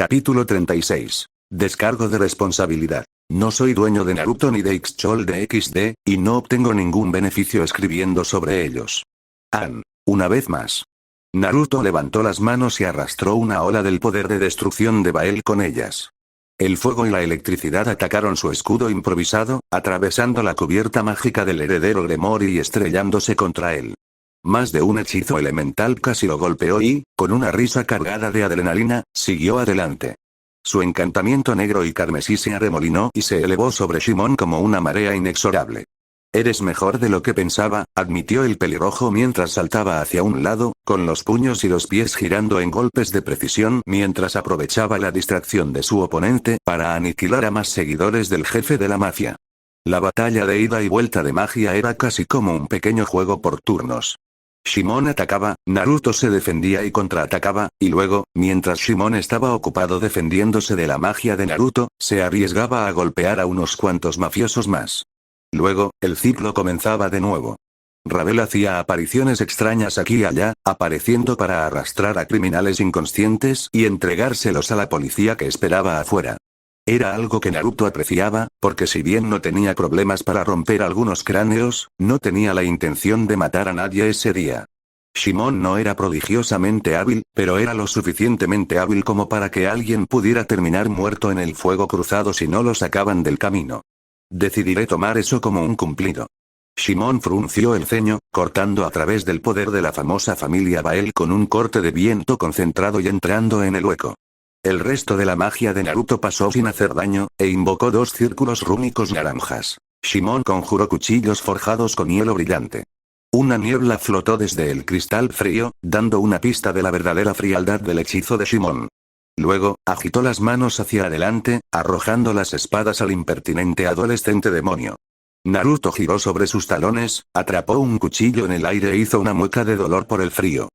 Capítulo 36. Descargo de responsabilidad. No soy dueño de Naruto ni de Xchol de XD, y no obtengo ningún beneficio escribiendo sobre ellos. Una vez más. Naruto levantó las manos y arrastró una ola del poder de destrucción de Bael con ellas. El fuego y la electricidad atacaron su escudo improvisado, atravesando la cubierta mágica del heredero Gremory y estrellándose contra él. Más de un hechizo elemental casi lo golpeó y, con una risa cargada de adrenalina, siguió adelante. Su encantamiento negro y carmesí se arremolinó y se elevó sobre Shimon como una marea inexorable. Eres mejor de lo que pensaba, admitió el pelirrojo mientras saltaba hacia un lado, con los puños y los pies girando en golpes de precisión mientras aprovechaba la distracción de su oponente para aniquilar a más seguidores del jefe de la mafia. La batalla de ida y vuelta de magia era casi como un pequeño juego por turnos. Shimon atacaba, Naruto se defendía y contraatacaba, y luego, mientras Shimon estaba ocupado defendiéndose de la magia de Naruto, se arriesgaba a golpear a unos cuantos mafiosos más. Luego, el ciclo comenzaba de nuevo. Rabel hacía apariciones extrañas aquí y allá, apareciendo para arrastrar a criminales inconscientes y entregárselos a la policía que esperaba afuera. Era algo que Naruto apreciaba, porque si bien no tenía problemas para romper algunos cráneos, no tenía la intención de matar a nadie ese día. Shimon no era prodigiosamente hábil, pero era lo suficientemente hábil como para que alguien pudiera terminar muerto en el fuego cruzado si no lo sacaban del camino. Decidiré tomar eso como un cumplido. Shimon frunció el ceño, cortando a través del poder de la famosa familia Bael con un corte de viento concentrado y entrando en el hueco. El resto de la magia de Naruto pasó sin hacer daño, e invocó dos círculos rúnicos naranjas. Shimon conjuró cuchillos forjados con hielo brillante. Una niebla flotó desde el cristal frío, dando una pista de la verdadera frialdad del hechizo de Shimon. Luego, agitó las manos hacia adelante, arrojando las espadas al impertinente adolescente demonio. Naruto giró sobre sus talones, atrapó un cuchillo en el aire e hizo una mueca de dolor por el frío.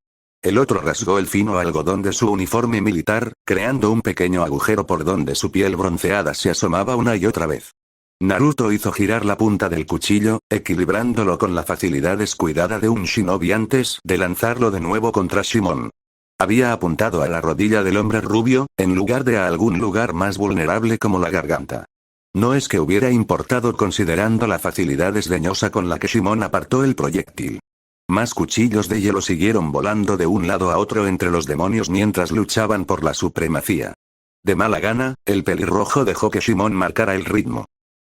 El otro rasgó el fino algodón de su uniforme militar, creando un pequeño agujero por donde su piel bronceada se asomaba una y otra vez. Naruto hizo girar la punta del cuchillo, equilibrándolo con la facilidad descuidada de un shinobi antes de lanzarlo de nuevo contra Shimon. Había apuntado a la rodilla del hombre rubio, en lugar de a algún lugar más vulnerable como la garganta. No es que hubiera importado considerando la facilidad desdeñosa con la que Shimon apartó el proyectil. Más cuchillos de hielo siguieron volando de un lado a otro entre los demonios mientras luchaban por la supremacía. De mala gana, el pelirrojo dejó que Shimon marcara el ritmo.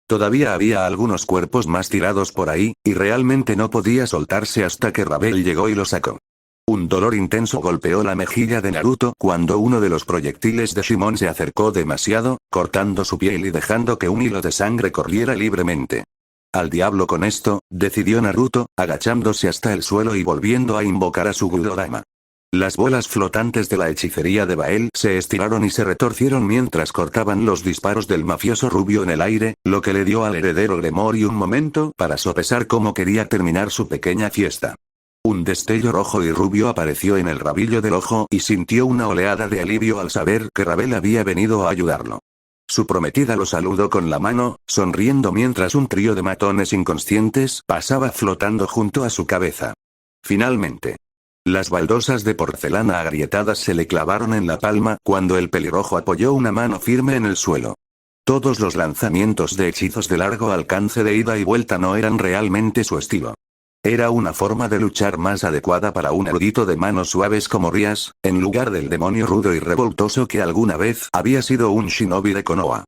Todavía había algunos cuerpos más tirados por ahí, y realmente no podía soltarse hasta que Rabel llegó y lo sacó. Un dolor intenso golpeó la mejilla de Naruto cuando uno de los proyectiles de Shimon se acercó demasiado, cortando su piel y dejando que un hilo de sangre corriera libremente. Al diablo con esto, decidió Naruto, agachándose hasta el suelo y volviendo a invocar a su Gudodama. Las bolas flotantes de la hechicería de Bael se estiraron y se retorcieron mientras cortaban los disparos del mafioso rubio en el aire, lo que le dio al heredero Gremory un momento para sopesar cómo quería terminar su pequeña fiesta. Un destello rojo y rubio apareció en el rabillo del ojo y sintió una oleada de alivio al saber que Rabel había venido a ayudarlo. Su prometida lo saludó con la mano, sonriendo mientras un trío de matones inconscientes pasaba flotando junto a su cabeza. Finalmente. Las baldosas de porcelana agrietadas se le clavaron en la palma cuando el pelirrojo apoyó una mano firme en el suelo. Todos los lanzamientos de hechizos de largo alcance de ida y vuelta no eran realmente su estilo. Era una forma de luchar más adecuada para un erudito de manos suaves como Rias, en lugar del demonio rudo y revoltoso que alguna vez había sido un shinobi de Konoha.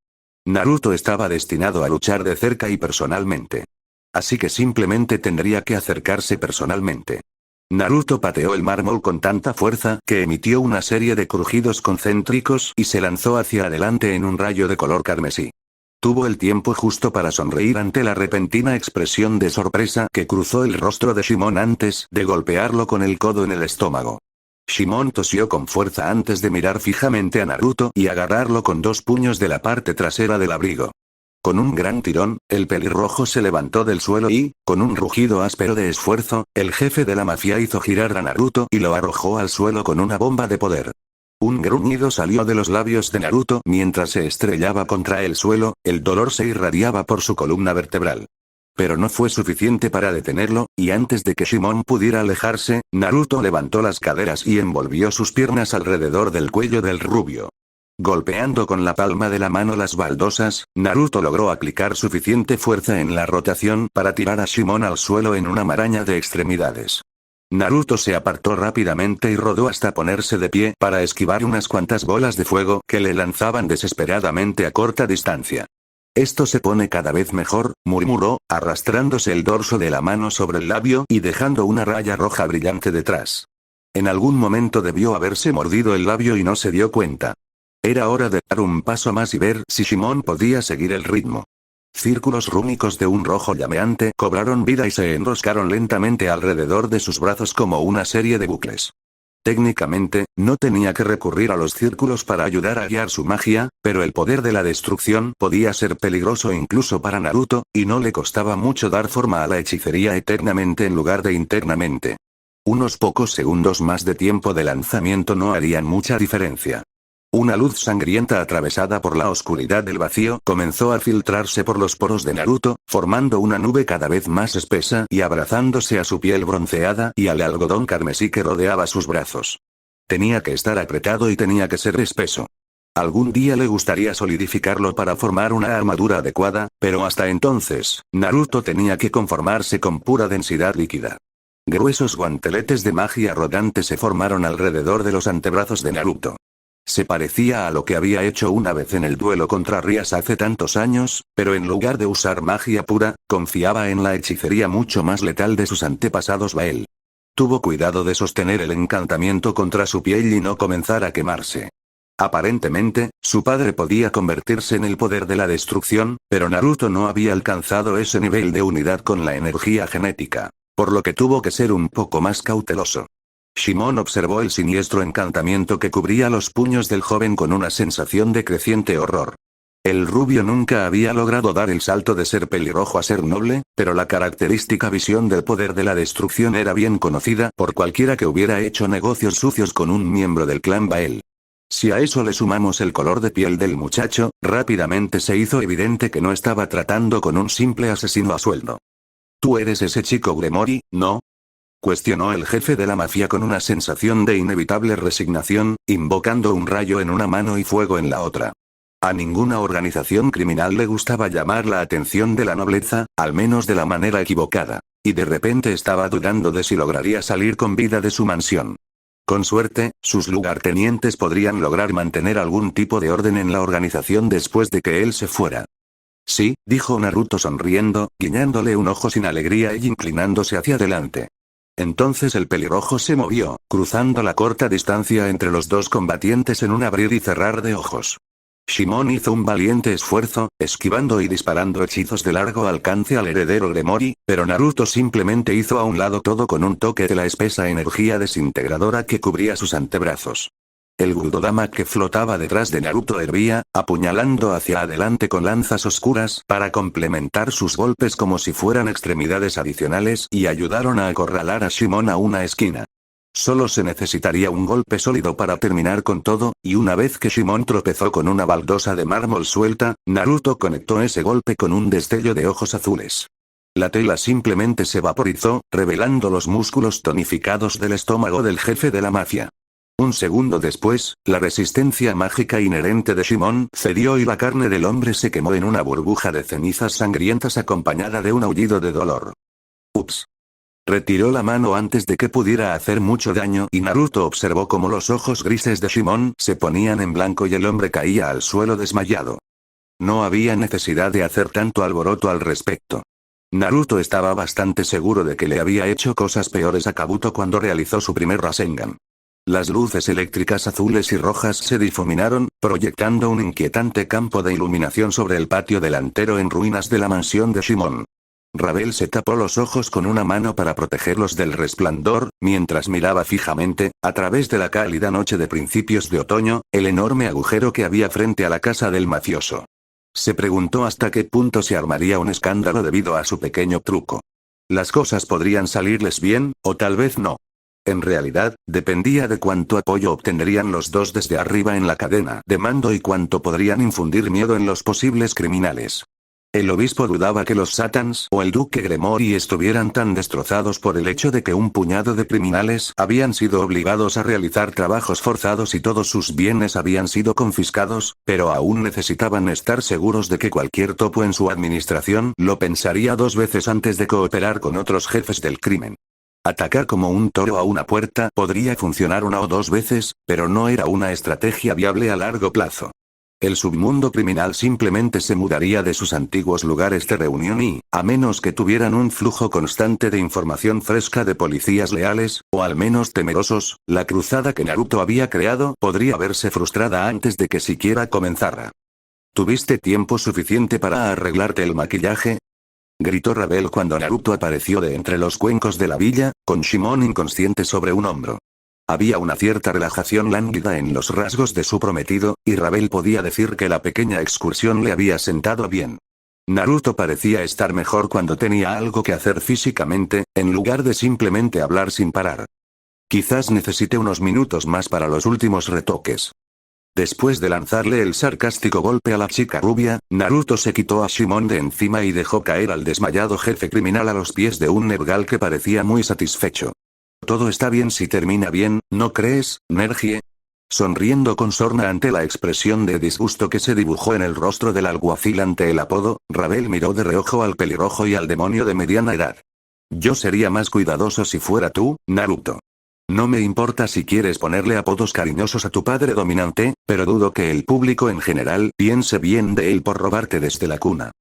Naruto estaba destinado a luchar de cerca y personalmente. Así que simplemente tendría que acercarse personalmente. Naruto pateó el mármol con tanta fuerza que emitió una serie de crujidos concéntricos y se lanzó hacia adelante en un rayo de color carmesí. Tuvo el tiempo justo para sonreír ante la repentina expresión de sorpresa que cruzó el rostro de Shimon antes de golpearlo con el codo en el estómago. Shimon tosió con fuerza antes de mirar fijamente a Naruto y agarrarlo con dos puños de la parte trasera del abrigo. Con un gran tirón, el pelirrojo se levantó del suelo y, con un rugido áspero de esfuerzo, el jefe de la mafia hizo girar a Naruto y lo arrojó al suelo con una bomba de poder. Un gruñido salió de los labios de Naruto mientras se estrellaba contra el suelo, el dolor se irradiaba por su columna vertebral. Pero no fue suficiente para detenerlo, y antes de que Shimon pudiera alejarse, Naruto levantó las caderas y envolvió sus piernas alrededor del cuello del rubio. Golpeando con la palma de la mano las baldosas, Naruto logró aplicar suficiente fuerza en la rotación para tirar a Shimon al suelo en una maraña de extremidades. Naruto se apartó rápidamente y rodó hasta ponerse de pie para esquivar unas cuantas bolas de fuego que le lanzaban desesperadamente a corta distancia. Esto se pone cada vez mejor, murmuró, arrastrándose el dorso de la mano sobre el labio y dejando una raya roja brillante detrás. En algún momento debió haberse mordido el labio y no se dio cuenta. Era hora de dar un paso más y ver si Shimon podía seguir el ritmo. Círculos rúnicos de un rojo llameante cobraron vida y se enroscaron lentamente alrededor de sus brazos como una serie de bucles. Técnicamente, no tenía que recurrir a los círculos para ayudar a guiar su magia, pero el poder de la destrucción podía ser peligroso incluso para Naruto, y no le costaba mucho dar forma a la hechicería eternamente en lugar de internamente. Unos pocos segundos más de tiempo de lanzamiento no harían mucha diferencia. Una luz sangrienta atravesada por la oscuridad del vacío comenzó a filtrarse por los poros de Naruto, formando una nube cada vez más espesa y abrazándose a su piel bronceada y al algodón carmesí que rodeaba sus brazos. Tenía que estar apretado y tenía que ser espeso. Algún día le gustaría solidificarlo para formar una armadura adecuada, pero hasta entonces, Naruto tenía que conformarse con pura densidad líquida. Gruesos guanteletes de magia rodante se formaron alrededor de los antebrazos de Naruto. Se parecía a lo que había hecho una vez en el duelo contra Rias hace tantos años, pero en lugar de usar magia pura, confiaba en la hechicería mucho más letal de sus antepasados Bael. Tuvo cuidado de sostener el encantamiento contra su piel y no comenzar a quemarse. Aparentemente, su padre podía convertirse en el poder de la destrucción, pero Naruto no había alcanzado ese nivel de unidad con la energía genética, por lo que tuvo que ser un poco más cauteloso. Shimon observó el siniestro encantamiento que cubría los puños del joven con una sensación de creciente horror. El rubio nunca había logrado dar el salto de ser pelirrojo a ser noble, pero la característica visión del poder de la destrucción era bien conocida por cualquiera que hubiera hecho negocios sucios con un miembro del clan Bael. Si a eso le sumamos el color de piel del muchacho, rápidamente se hizo evidente que no estaba tratando con un simple asesino a sueldo. «Tú eres ese chico Gremory, ¿no?», cuestionó el jefe de la mafia con una sensación de inevitable resignación, invocando un rayo en una mano y fuego en la otra. A ninguna organización criminal le gustaba llamar la atención de la nobleza, al menos de la manera equivocada. Y de repente estaba dudando de si lograría salir con vida de su mansión. Con suerte, sus lugartenientes podrían lograr mantener algún tipo de orden en la organización después de que él se fuera. Sí, dijo Naruto sonriendo, guiñándole un ojo sin alegría y inclinándose hacia adelante. Entonces el pelirrojo se movió, cruzando la corta distancia entre los dos combatientes en un abrir y cerrar de ojos. Shimon hizo un valiente esfuerzo, esquivando y disparando hechizos de largo alcance al heredero Gremory, pero Naruto simplemente hizo a un lado todo con un toque de la espesa energía desintegradora que cubría sus antebrazos. El Guldodama que flotaba detrás de Naruto hervía, apuñalando hacia adelante con lanzas oscuras para complementar sus golpes como si fueran extremidades adicionales y ayudaron a acorralar a Shimon a una esquina. Solo se necesitaría un golpe sólido para terminar con todo, y una vez que Shimon tropezó con una baldosa de mármol suelta, Naruto conectó ese golpe con un destello de ojos azules. La tela simplemente se vaporizó, revelando los músculos tonificados del estómago del jefe de la mafia. Un segundo después, la resistencia mágica inherente de Shimon cedió y la carne del hombre se quemó en una burbuja de cenizas sangrientas acompañada de un aullido de dolor. Ups. Retiró la mano antes de que pudiera hacer mucho daño y Naruto observó cómo los ojos grises de Shimon se ponían en blanco y el hombre caía al suelo desmayado. No había necesidad de hacer tanto alboroto al respecto. Naruto estaba bastante seguro de que le había hecho cosas peores a Kabuto cuando realizó su primer Rasengan. Las luces eléctricas azules y rojas se difuminaron, proyectando un inquietante campo de iluminación sobre el patio delantero en ruinas de la mansión de Shimon. Rabel se tapó los ojos con una mano para protegerlos del resplandor, mientras miraba fijamente, a través de la cálida noche de principios de otoño, el enorme agujero que había frente a la casa del mafioso. Se preguntó hasta qué punto se armaría un escándalo debido a su pequeño truco. Las cosas podrían salirles bien, o tal vez no. En realidad, dependía de cuánto apoyo obtendrían los dos desde arriba en la cadena de mando y cuánto podrían infundir miedo en los posibles criminales. El obispo dudaba que los Satans o el duque Gremory estuvieran tan destrozados por el hecho de que un puñado de criminales habían sido obligados a realizar trabajos forzados y todos sus bienes habían sido confiscados, pero aún necesitaban estar seguros de que cualquier topo en su administración lo pensaría dos veces antes de cooperar con otros jefes del crimen. Atacar como un toro a una puerta podría funcionar una o dos veces, pero no era una estrategia viable a largo plazo. El submundo criminal simplemente se mudaría de sus antiguos lugares de reunión y, a menos que tuvieran un flujo constante de información fresca de policías leales, o al menos temerosos, la cruzada que Naruto había creado podría verse frustrada antes de que siquiera comenzara. ¿Tuviste tiempo suficiente para arreglarte el maquillaje?, gritó Ravel cuando Naruto apareció de entre los cuencos de la villa, con Shimon inconsciente sobre un hombro. Había una cierta relajación lánguida en los rasgos de su prometido, y Ravel podía decir que la pequeña excursión le había sentado bien. Naruto parecía estar mejor cuando tenía algo que hacer físicamente, en lugar de simplemente hablar sin parar. Quizás necesite unos minutos más para los últimos retoques. Después de lanzarle el sarcástico golpe a la chica rubia, Naruto se quitó a Shimon de encima y dejó caer al desmayado jefe criminal a los pies de un Nergal que parecía muy satisfecho. Todo está bien si termina bien, ¿no crees, Nergie? Sonriendo con sorna ante la expresión de disgusto que se dibujó en el rostro del alguacil ante el apodo, Ravel miró de reojo al pelirrojo y al demonio de mediana edad. Yo sería más cuidadoso si fuera tú, Naruto. No me importa si quieres ponerle apodos cariñosos a tu padre dominante, pero dudo que el público en general piense bien de él por robarte desde la cuna.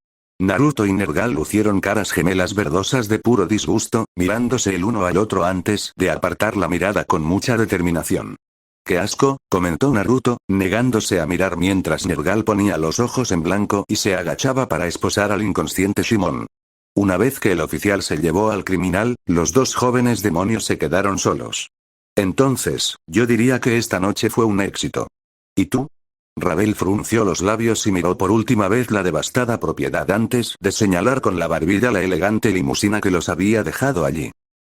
Naruto y Nergal lucieron caras gemelas verdosas de puro disgusto, mirándose el uno al otro antes de apartar la mirada con mucha determinación. ¡Qué asco!, comentó Naruto, negándose a mirar mientras Nergal ponía los ojos en blanco y se agachaba para esposar al inconsciente Shimon. Una vez que el oficial se llevó al criminal, los dos jóvenes demonios se quedaron solos. Entonces, yo diría que esta noche fue un éxito. ¿Y tú? Ravel frunció los labios y miró por última vez la devastada propiedad antes de señalar con la barbilla la elegante limusina que los había dejado allí.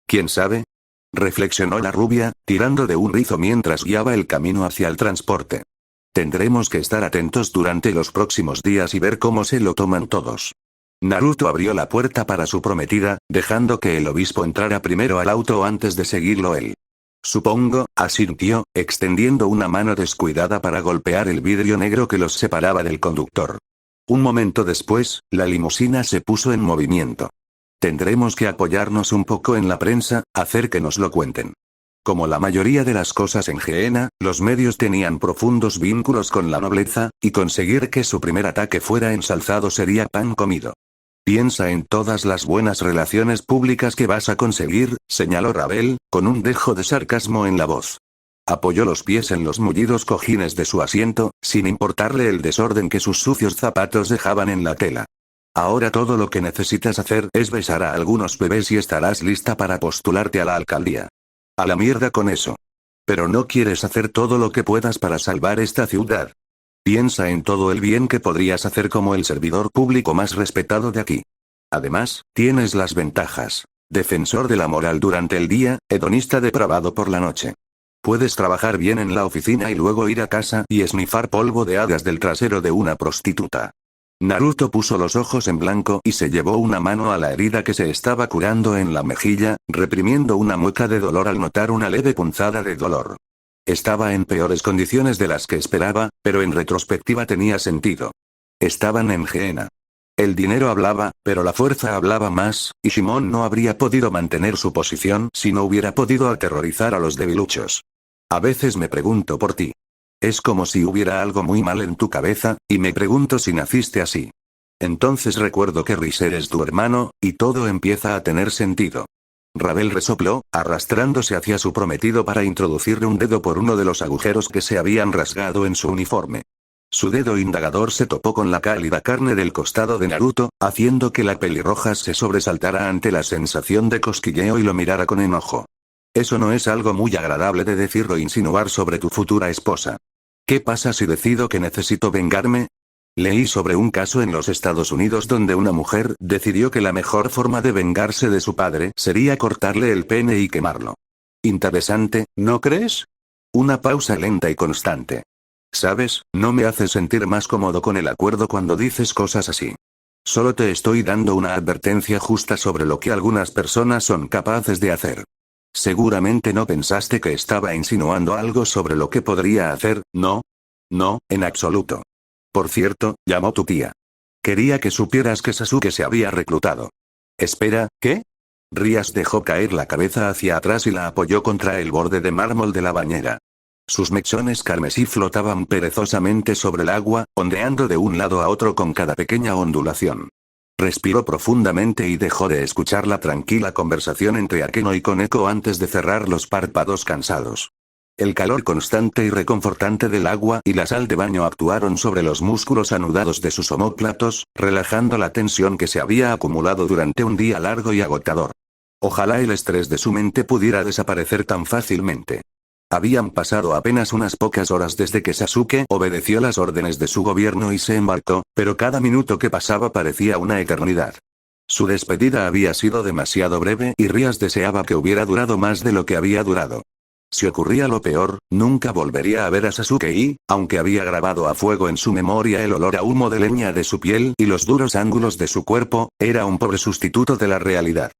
¿Quién sabe?, reflexionó la rubia, tirando de un rizo mientras guiaba el camino hacia el transporte. Tendremos que estar atentos durante los próximos días y ver cómo se lo toman todos. Naruto abrió la puerta para su prometida, dejando que el obispo entrara primero al auto antes de seguirlo él. Supongo, asintió, extendiendo una mano descuidada para golpear el vidrio negro que los separaba del conductor. Un momento después, la limusina se puso en movimiento. Tendremos que apoyarnos un poco en la prensa, hacer que nos lo cuenten. Como la mayoría de las cosas en Gehenna, los medios tenían profundos vínculos con la nobleza, y conseguir que su primer ataque fuera ensalzado sería pan comido. Piensa en todas las buenas relaciones públicas que vas a conseguir, señaló Ravel, con un dejo de sarcasmo en la voz. Apoyó los pies en los mullidos cojines de su asiento, sin importarle el desorden que sus sucios zapatos dejaban en la tela. Ahora todo lo que necesitas hacer es besar a algunos bebés y estarás lista para postularte a la alcaldía. A la mierda con eso. Pero no quieres hacer todo lo que puedas para salvar esta ciudad. Piensa en todo el bien que podrías hacer como el servidor público más respetado de aquí. Además, tienes las ventajas. Defensor de la moral durante el día, hedonista depravado por la noche. Puedes trabajar bien en la oficina y luego ir a casa y esnifar polvo de hadas del trasero de una prostituta. Naruto puso los ojos en blanco y se llevó una mano a la herida que se estaba curando en la mejilla, reprimiendo una mueca de dolor al notar una leve punzada de dolor. Estaba en peores condiciones de las que esperaba, pero en retrospectiva tenía sentido. Estaban en Gehenna. El dinero hablaba, pero la fuerza hablaba más, y Shimon no habría podido mantener su posición si no hubiera podido aterrorizar a los debiluchos. A veces me pregunto por ti. Es como si hubiera algo muy mal en tu cabeza, y me pregunto si naciste así. Entonces recuerdo que Riser es tu hermano, y todo empieza a tener sentido. Ravel resopló, arrastrándose hacia su prometido para introducirle un dedo por uno de los agujeros que se habían rasgado en su uniforme. Su dedo indagador se topó con la cálida carne del costado de Naruto, haciendo que la pelirroja se sobresaltara ante la sensación de cosquilleo y lo mirara con enojo. Eso no es algo muy agradable de decir o insinuar sobre tu futura esposa. ¿Qué pasa si decido que necesito vengarme? Leí sobre un caso en los Estados Unidos donde una mujer decidió que la mejor forma de vengarse de su padre sería cortarle el pene y quemarlo. Interesante, ¿no crees? Una pausa lenta y constante. ¿Sabes? No me hace sentir más cómodo con el acuerdo cuando dices cosas así. Solo te estoy dando una advertencia justa sobre lo que algunas personas son capaces de hacer. Seguramente no pensaste que estaba insinuando algo sobre lo que podría hacer, ¿no? No, en absoluto. Por cierto, llamó tu tía. Quería que supieras que Sasuke se había reclutado. Espera, ¿qué? Rías dejó caer la cabeza hacia atrás y la apoyó contra el borde de mármol de la bañera. Sus mechones carmesí flotaban perezosamente sobre el agua, ondeando de un lado a otro con cada pequeña ondulación. Respiró profundamente y dejó de escuchar la tranquila conversación entre Akeno y Koneko antes de cerrar los párpados cansados. El calor constante y reconfortante del agua y la sal de baño actuaron sobre los músculos anudados de sus omóplatos, relajando la tensión que se había acumulado durante un día largo y agotador. Ojalá el estrés de su mente pudiera desaparecer tan fácilmente. Habían pasado apenas unas pocas horas desde que Sasuke obedeció las órdenes de su gobierno y se embarcó, pero cada minuto que pasaba parecía una eternidad. Su despedida había sido demasiado breve y Rías deseaba que hubiera durado más de lo que había durado. Si ocurría lo peor, nunca volvería a ver a Sasuke y, aunque había grabado a fuego en su memoria el olor a humo de leña de su piel y los duros ángulos de su cuerpo, era un pobre sustituto de la realidad.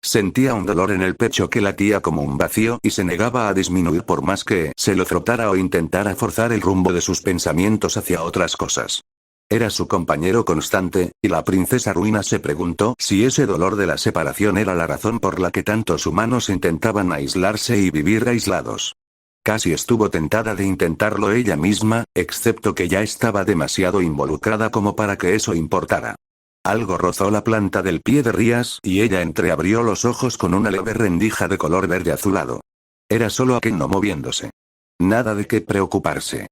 Sentía un dolor en el pecho que latía como un vacío y se negaba a disminuir por más que se lo frotara o intentara forzar el rumbo de sus pensamientos hacia otras cosas. Era su compañero constante, y la princesa Ruina se preguntó si ese dolor de la separación era la razón por la que tantos humanos intentaban aislarse y vivir aislados. Casi estuvo tentada de intentarlo ella misma, excepto que ya estaba demasiado involucrada como para que eso importara. Algo rozó la planta del pie de Rías y ella entreabrió los ojos con una leve rendija de color verde azulado. Era solo Akeno moviéndose. Nada de qué preocuparse.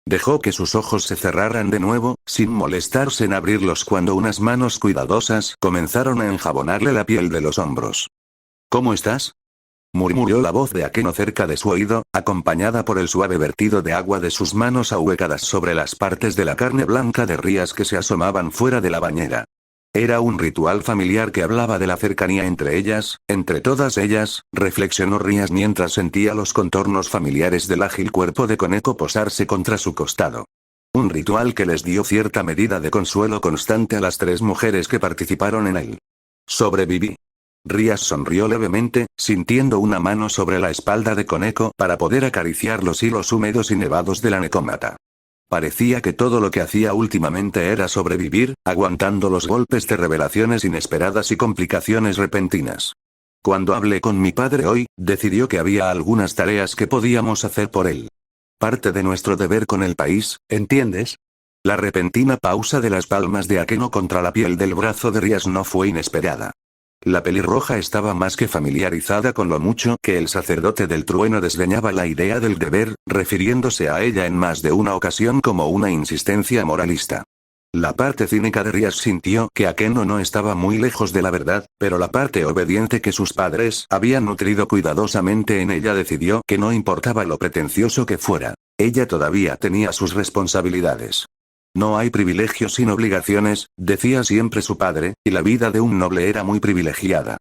Dejó que sus ojos se cerraran de nuevo, sin molestarse en abrirlos cuando unas manos cuidadosas comenzaron a enjabonarle la piel de los hombros. ¿Cómo estás? Murmuró la voz de Akeno cerca de su oído, acompañada por el suave vertido de agua de sus manos ahuecadas sobre las partes de la carne blanca de Rías que se asomaban fuera de la bañera. Era un ritual familiar que hablaba de la cercanía entre ellas, entre todas ellas, reflexionó Rías mientras sentía los contornos familiares del ágil cuerpo de Koneko posarse contra su costado. Un ritual que les dio cierta medida de consuelo constante a las tres mujeres que participaron en él. Sobreviví. Rías sonrió levemente, sintiendo una mano sobre la espalda de Koneko para poder acariciar los hilos húmedos y nevados de la necómata. Parecía que todo lo que hacía últimamente era sobrevivir, aguantando los golpes de revelaciones inesperadas y complicaciones repentinas. Cuando hablé con mi padre hoy, decidió que había algunas tareas que podíamos hacer por él. Parte de nuestro deber con el país, ¿entiendes? La repentina pausa de las palmas de Akeno contra la piel del brazo de Rías no fue inesperada. La pelirroja estaba más que familiarizada con lo mucho que el sacerdote del trueno desdeñaba la idea del deber, refiriéndose a ella en más de una ocasión como una insistencia moralista. La parte cínica de Rías sintió que Akeno no estaba muy lejos de la verdad, pero la parte obediente que sus padres habían nutrido cuidadosamente en ella decidió que no importaba lo pretencioso que fuera, ella todavía tenía sus responsabilidades. No hay privilegios sin obligaciones, decía siempre su padre, y la vida de un noble era muy privilegiada.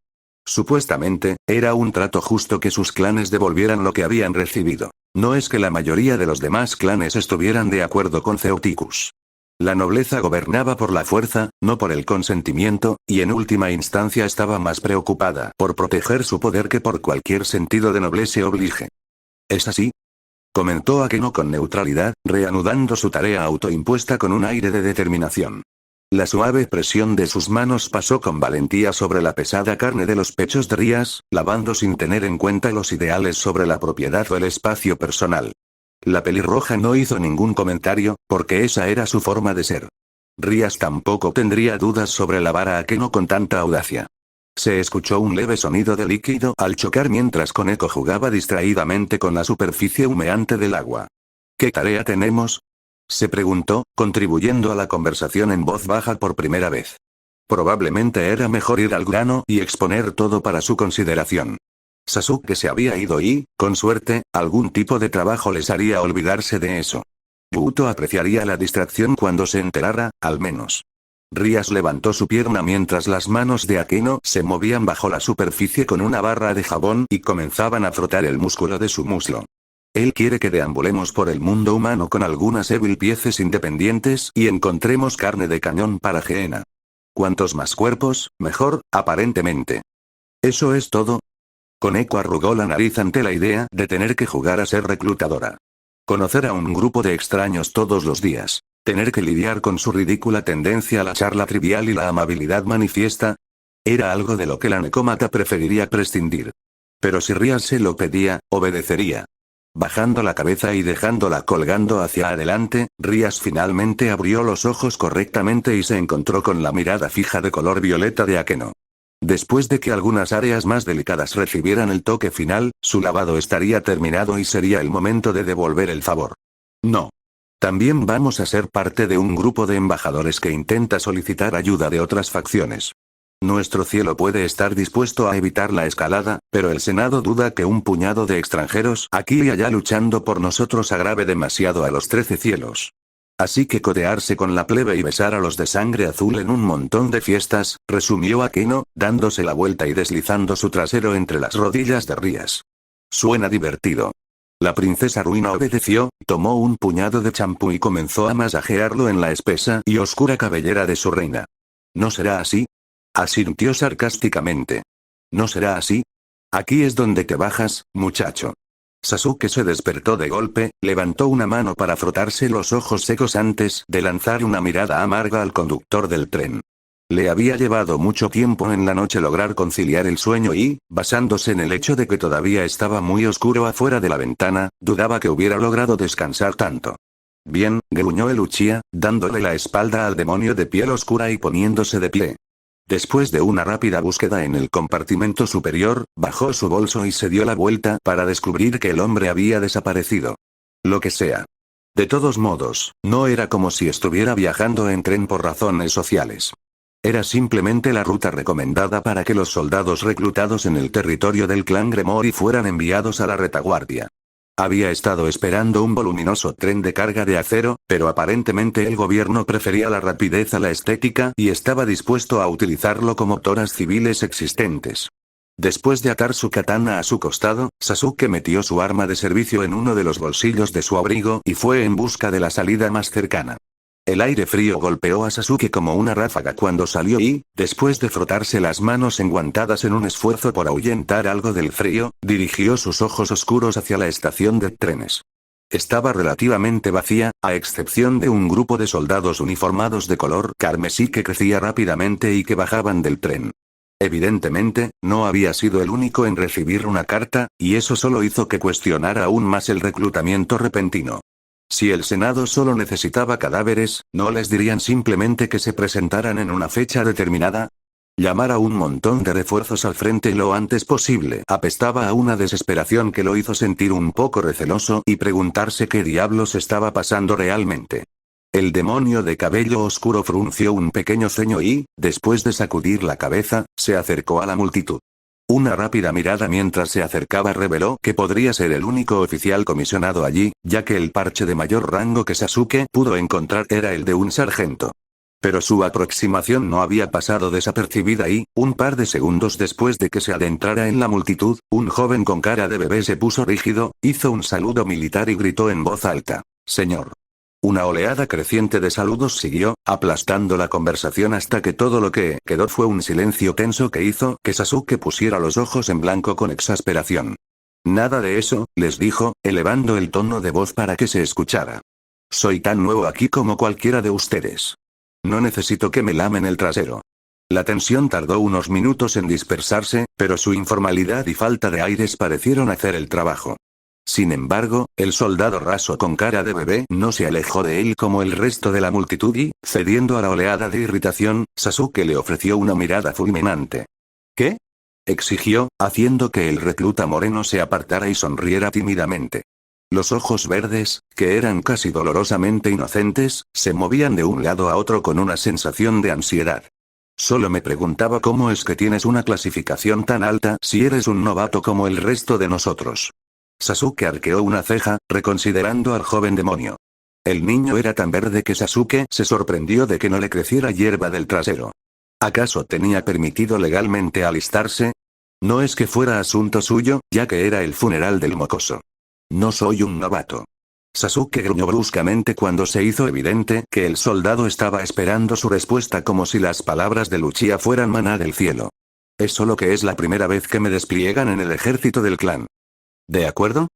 Supuestamente, era un trato justo que sus clanes devolvieran lo que habían recibido. No es que la mayoría de los demás clanes estuvieran de acuerdo con Ceuticus. La nobleza gobernaba por la fuerza, no por el consentimiento, y en última instancia estaba más preocupada por proteger su poder que por cualquier sentido de nobleza oblige. ¿Es así?, comentó Akeno con neutralidad, reanudando su tarea autoimpuesta con un aire de determinación. La suave presión de sus manos pasó con valentía sobre la pesada carne de los pechos de Rías, lavando sin tener en cuenta los ideales sobre la propiedad o el espacio personal. La pelirroja no hizo ningún comentario, porque esa era su forma de ser. Rías tampoco tendría dudas sobre lavar a Akeno con tanta audacia. Se escuchó un leve sonido de líquido al chocar mientras Koneko jugaba distraídamente con la superficie humeante del agua. ¿Qué tarea tenemos?, se preguntó, contribuyendo a la conversación en voz baja por primera vez. Probablemente era mejor ir al grano y exponer todo para su consideración. Sasuke se había ido y, con suerte, algún tipo de trabajo les haría olvidarse de eso. Buto apreciaría la distracción cuando se enterara, al menos. Rías levantó su pierna mientras las manos de Akeno se movían bajo la superficie con una barra de jabón y comenzaban a frotar el músculo de su muslo. Él quiere que deambulemos por el mundo humano con algunas Evil pieces independientes y encontremos carne de cañón para Geena. Cuantos más cuerpos, mejor, aparentemente. ¿Eso es todo? Koneko arrugó la nariz ante la idea de tener que jugar a ser reclutadora. Conocer a un grupo de extraños todos los días. Tener que lidiar con su ridícula tendencia a la charla trivial y la amabilidad manifiesta. Era algo de lo que la necómata preferiría prescindir. Pero si Rías se lo pedía, obedecería. Bajando la cabeza y dejándola colgando hacia adelante, Rías finalmente abrió los ojos correctamente y se encontró con la mirada fija de color violeta de Akeno. Después de que algunas áreas más delicadas recibieran el toque final, su lavado estaría terminado y sería el momento de devolver el favor. No. También vamos a ser parte de un grupo de embajadores que intenta solicitar ayuda de otras facciones. Nuestro cielo puede estar dispuesto a evitar la escalada, pero el Senado duda que un puñado de extranjeros aquí y allá luchando por nosotros agrave demasiado a los 13 cielos. Así que codearse con la plebe y besar a los de sangre azul en un montón de fiestas, resumió Akeno, dándose la vuelta y deslizando su trasero entre las rodillas de Rías. Suena divertido. La princesa Ruina obedeció, tomó un puñado de champú y comenzó a masajearlo en la espesa y oscura cabellera de su reina. ¿No será así? Asintió sarcásticamente. ¿No será así? Aquí es donde te bajas, muchacho. Sasuke se despertó de golpe, levantó una mano para frotarse los ojos secos antes de lanzar una mirada amarga al conductor del tren. Le había llevado mucho tiempo en la noche lograr conciliar el sueño y, basándose en el hecho de que todavía estaba muy oscuro afuera de la ventana, dudaba que hubiera logrado descansar tanto. Bien, gruñó el Uchiha, dándole la espalda al demonio de piel oscura y poniéndose de pie. Después de una rápida búsqueda en el compartimento superior, bajó su bolso y se dio la vuelta para descubrir que el hombre había desaparecido. Lo que sea. De todos modos, no era como si estuviera viajando en tren por razones sociales. Era simplemente la ruta recomendada para que los soldados reclutados en el territorio del clan Gremori fueran enviados a la retaguardia. Había estado esperando un voluminoso tren de carga de acero, pero aparentemente el gobierno prefería la rapidez a la estética y estaba dispuesto a utilizarlo como toras civiles existentes. Después de atar su katana a su costado, Sasuke metió su arma de servicio en uno de los bolsillos de su abrigo y fue en busca de la salida más cercana. El aire frío golpeó a Sasuke como una ráfaga cuando salió y, después de frotarse las manos enguantadas en un esfuerzo por ahuyentar algo del frío, dirigió sus ojos oscuros hacia la estación de trenes. Estaba relativamente vacía, a excepción de un grupo de soldados uniformados de color carmesí que crecía rápidamente y que bajaban del tren. Evidentemente, no había sido el único en recibir una carta, y eso solo hizo que cuestionara aún más el reclutamiento repentino. Si el Senado solo necesitaba cadáveres, ¿no les dirían simplemente que se presentaran en una fecha determinada? Llamar a un montón de refuerzos al frente lo antes posible apestaba a una desesperación que lo hizo sentir un poco receloso y preguntarse qué diablos estaba pasando realmente. El demonio de cabello oscuro frunció un pequeño ceño y, después de sacudir la cabeza, se acercó a la multitud. Una rápida mirada mientras se acercaba reveló que podría ser el único oficial comisionado allí, ya que el parche de mayor rango que Sasuke pudo encontrar era el de un sargento. Pero su aproximación no había pasado desapercibida y, un par de segundos después de que se adentrara en la multitud, un joven con cara de bebé se puso rígido, hizo un saludo militar y gritó en voz alta: «Señor». Una oleada creciente de saludos siguió, aplastando la conversación hasta que todo lo que quedó fue un silencio tenso que hizo que Sasuke pusiera los ojos en blanco con exasperación. «Nada de eso», les dijo, elevando el tono de voz para que se escuchara. «Soy tan nuevo aquí como cualquiera de ustedes. No necesito que me lamen el trasero». La tensión tardó unos minutos en dispersarse, pero su informalidad y falta de aires parecieron hacer el trabajo. Sin embargo, el soldado raso con cara de bebé no se alejó de él como el resto de la multitud y, cediendo a la oleada de irritación, Sasuke le ofreció una mirada fulminante. «¿Qué?», exigió, haciendo que el recluta moreno se apartara y sonriera tímidamente. Los ojos verdes, que eran casi dolorosamente inocentes, se movían de un lado a otro con una sensación de ansiedad. «Solo me preguntaba cómo es que tienes una clasificación tan alta si eres un novato como el resto de nosotros». Sasuke arqueó una ceja, reconsiderando al joven demonio. El niño era tan verde que Sasuke se sorprendió de que no le creciera hierba del trasero. ¿Acaso tenía permitido legalmente alistarse? No es que fuera asunto suyo, ya que era el funeral del mocoso. «No soy un novato». Sasuke gruñó bruscamente cuando se hizo evidente que el soldado estaba esperando su respuesta como si las palabras de Uchiha fueran maná del cielo. Es solo que es la primera vez que me despliegan en el ejército del clan. ¿De acuerdo?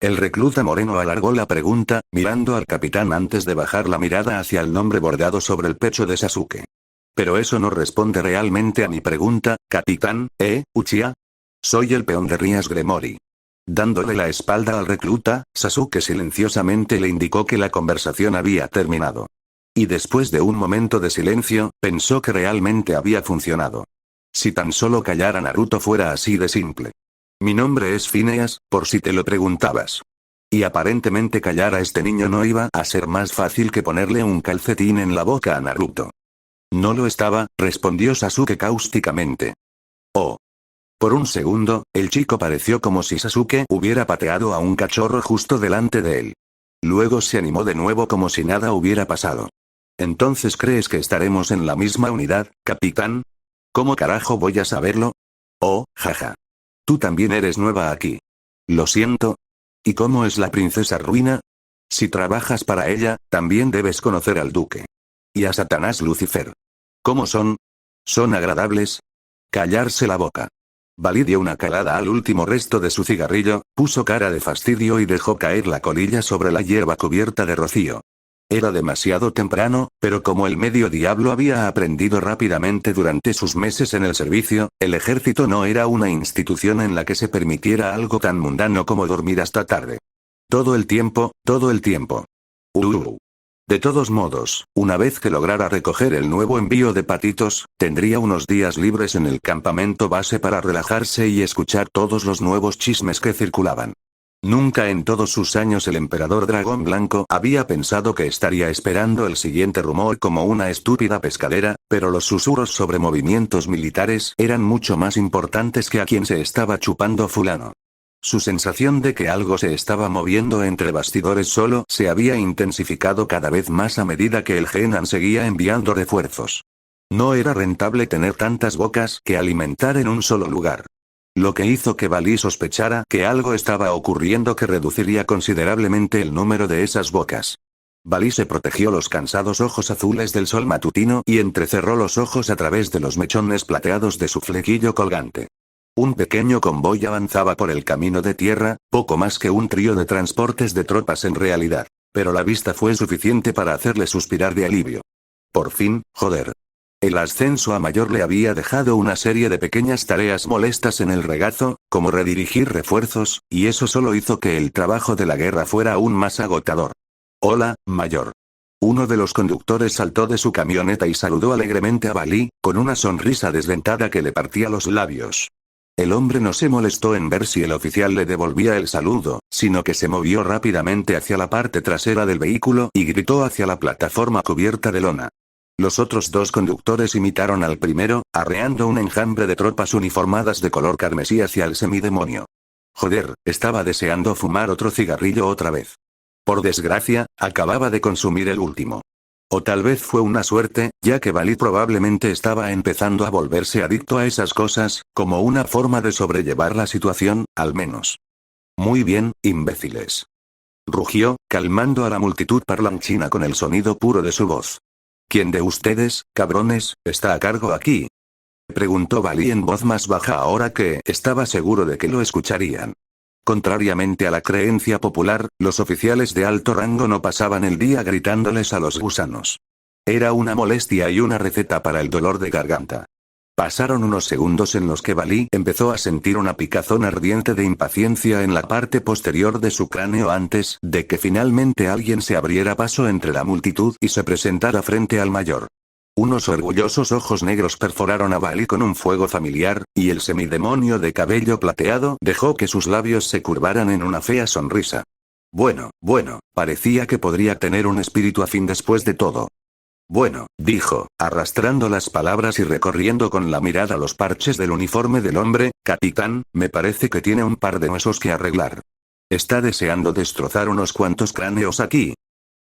El recluta moreno alargó la pregunta, mirando al capitán antes de bajar la mirada hacia el nombre bordado sobre el pecho de Sasuke. Pero eso no responde realmente a mi pregunta, capitán, Uchiha? Soy el peón de Rias Gremory. Dándole la espalda al recluta, Sasuke silenciosamente le indicó que la conversación había terminado. Y después de un momento de silencio, pensó que realmente había funcionado. Si tan solo callar a Naruto fuera así de simple. Mi nombre es Phineas, por si te lo preguntabas. Y aparentemente callar a este niño no iba a ser más fácil que ponerle un calcetín en la boca a Naruto. No lo estaba, respondió Sasuke cáusticamente. Oh. Por un segundo, el chico pareció como si Sasuke hubiera pateado a un cachorro justo delante de él. Luego se animó de nuevo como si nada hubiera pasado. ¿Entonces crees que estaremos en la misma unidad, capitán? ¿Cómo carajo voy a saberlo? Oh, jaja. Tú también eres nueva aquí. Lo siento. ¿Y cómo es la princesa Ruina? Si trabajas para ella, también debes conocer al duque. Y a Satanás Lucifer. ¿Cómo son? ¿Son agradables? Callarse la boca. Balí dio una calada al último resto de su cigarrillo, puso cara de fastidio y dejó caer la colilla sobre la hierba cubierta de rocío. Era demasiado temprano, pero como el medio diablo había aprendido rápidamente durante sus meses en el servicio, el ejército no era una institución en la que se permitiera algo tan mundano como dormir hasta tarde. Todo el tiempo, todo el tiempo. De todos modos, una vez que lograra recoger el nuevo envío de patitos, tendría unos días libres en el campamento base para relajarse y escuchar todos los nuevos chismes que circulaban. Nunca en todos sus años el emperador Dragón Blanco había pensado que estaría esperando el siguiente rumor como una estúpida pescadera, pero los susurros sobre movimientos militares eran mucho más importantes que a quien se estaba chupando fulano. Su sensación de que algo se estaba moviendo entre bastidores solo se había intensificado cada vez más a medida que el Genan seguía enviando refuerzos. No era rentable tener tantas bocas que alimentar en un solo lugar. Lo que hizo que Balí sospechara que algo estaba ocurriendo que reduciría considerablemente el número de esas bocas. Balí se protegió los cansados ojos azules del sol matutino y entrecerró los ojos a través de los mechones plateados de su flequillo colgante. Un pequeño convoy avanzaba por el camino de tierra, poco más que un trío de transportes de tropas en realidad, pero la vista fue suficiente para hacerle suspirar de alivio. Por fin, joder. El ascenso a mayor le había dejado una serie de pequeñas tareas molestas en el regazo, como redirigir refuerzos, y eso solo hizo que el trabajo de la guerra fuera aún más agotador. Hola, mayor. Uno de los conductores saltó de su camioneta y saludó alegremente a Balí, con una sonrisa desdentada que le partía los labios. El hombre no se molestó en ver si el oficial le devolvía el saludo, sino que se movió rápidamente hacia la parte trasera del vehículo y gritó hacia la plataforma cubierta de lona. Los otros dos conductores imitaron al primero, arreando un enjambre de tropas uniformadas de color carmesí hacia el semidemonio. Joder, estaba deseando fumar otro cigarrillo otra vez. Por desgracia, acababa de consumir el último. O tal vez fue una suerte, ya que Balí probablemente estaba empezando a volverse adicto a esas cosas, como una forma de sobrellevar la situación, al menos. Muy bien, imbéciles. Rugió, calmando a la multitud parlanchina con el sonido puro de su voz. ¿Quién de ustedes, cabrones, está a cargo aquí? Preguntó Balí en voz más baja ahora que estaba seguro de que lo escucharían. Contrariamente a la creencia popular, los oficiales de alto rango no pasaban el día gritándoles a los gusanos. Era una molestia y una receta para el dolor de garganta. Pasaron unos segundos en los que Balí empezó a sentir una picazón ardiente de impaciencia en la parte posterior de su cráneo antes de que finalmente alguien se abriera paso entre la multitud y se presentara frente al mayor. Unos orgullosos ojos negros perforaron a Balí con un fuego familiar, y el semidemonio de cabello plateado dejó que sus labios se curvaran en una fea sonrisa. Bueno, parecía que podría tener un espíritu afín después de todo. Bueno, dijo, arrastrando las palabras y recorriendo con la mirada los parches del uniforme del hombre, capitán, me parece que tiene un par de huesos que arreglar. ¿Está deseando destrozar unos cuantos cráneos aquí?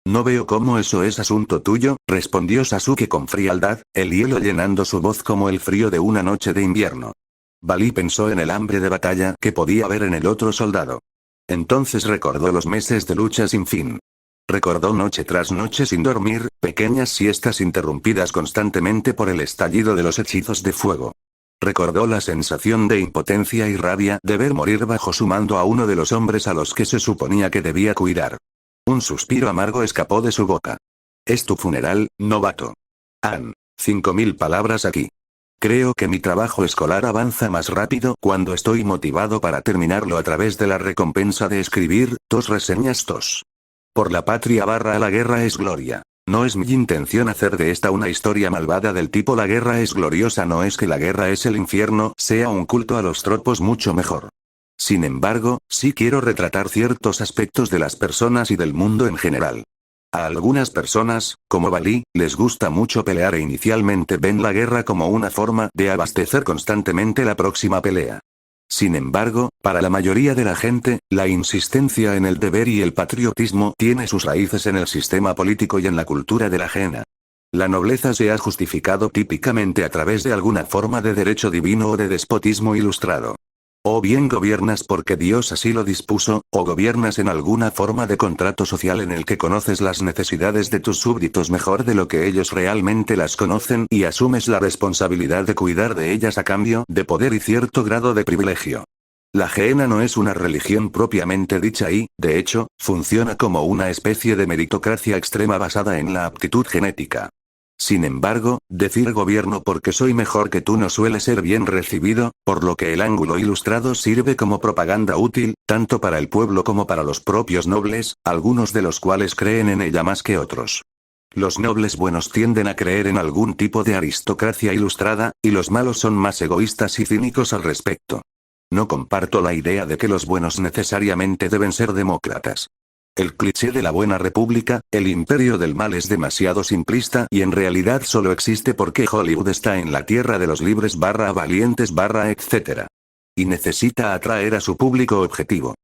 No veo cómo eso es asunto tuyo, respondió Sasuke con frialdad, el hielo llenando su voz como el frío de una noche de invierno. Balí pensó en el hambre de batalla que podía haber en el otro soldado. Entonces recordó los meses de lucha sin fin. Recordó noche tras noche sin dormir, pequeñas siestas interrumpidas constantemente por el estallido de los hechizos de fuego. Recordó la sensación de impotencia y rabia de ver morir bajo su mando a uno de los hombres a los que se suponía que debía cuidar. Un suspiro amargo escapó de su boca. Es tu funeral, novato. Ann. 5000 palabras aquí. Creo que mi trabajo escolar avanza más rápido cuando estoy motivado para terminarlo a través de la recompensa de escribir 2 reseñas 2. Por la patria / la guerra es gloria. No es mi intención hacer de esta una historia malvada del tipo la guerra es gloriosa, no es que la guerra es el infierno, sea un culto a los tropos mucho mejor. Sin embargo, sí quiero retratar ciertos aspectos de las personas y del mundo en general. A algunas personas, como Balí, les gusta mucho pelear e inicialmente ven la guerra como una forma de abastecer constantemente la próxima pelea. Sin embargo, para la mayoría de la gente, la insistencia en el deber y el patriotismo tiene sus raíces en el sistema político y en la cultura de la ajena. La nobleza se ha justificado típicamente a través de alguna forma de derecho divino o de despotismo ilustrado. O bien gobiernas porque Dios así lo dispuso, o gobiernas en alguna forma de contrato social en el que conoces las necesidades de tus súbditos mejor de lo que ellos realmente las conocen y asumes la responsabilidad de cuidar de ellas a cambio de poder y cierto grado de privilegio. La Gehenna no es una religión propiamente dicha y, de hecho, funciona como una especie de meritocracia extrema basada en la aptitud genética. Sin embargo, decir gobierno porque soy mejor que tú no suele ser bien recibido, por lo que el ángulo ilustrado sirve como propaganda útil, tanto para el pueblo como para los propios nobles, algunos de los cuales creen en ella más que otros. Los nobles buenos tienden a creer en algún tipo de aristocracia ilustrada, y los malos son más egoístas y cínicos al respecto. No comparto la idea de que los buenos necesariamente deben ser demócratas. El cliché de la buena república, el imperio del mal es demasiado simplista y en realidad solo existe porque Hollywood está en la tierra de los libres / valientes / etc. Y necesita atraer a su público objetivo.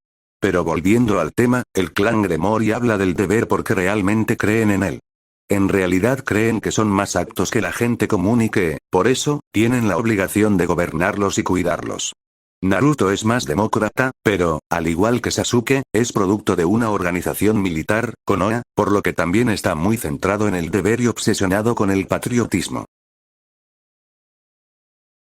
Pero volviendo al tema, el clan Greymoor habla del deber porque realmente creen en él. En realidad creen que son más aptos que la gente común y que, por eso, tienen la obligación de gobernarlos y cuidarlos. Naruto es más demócrata, pero, al igual que Sasuke, es producto de una organización militar, Konoha, por lo que también está muy centrado en el deber y obsesionado con el patriotismo.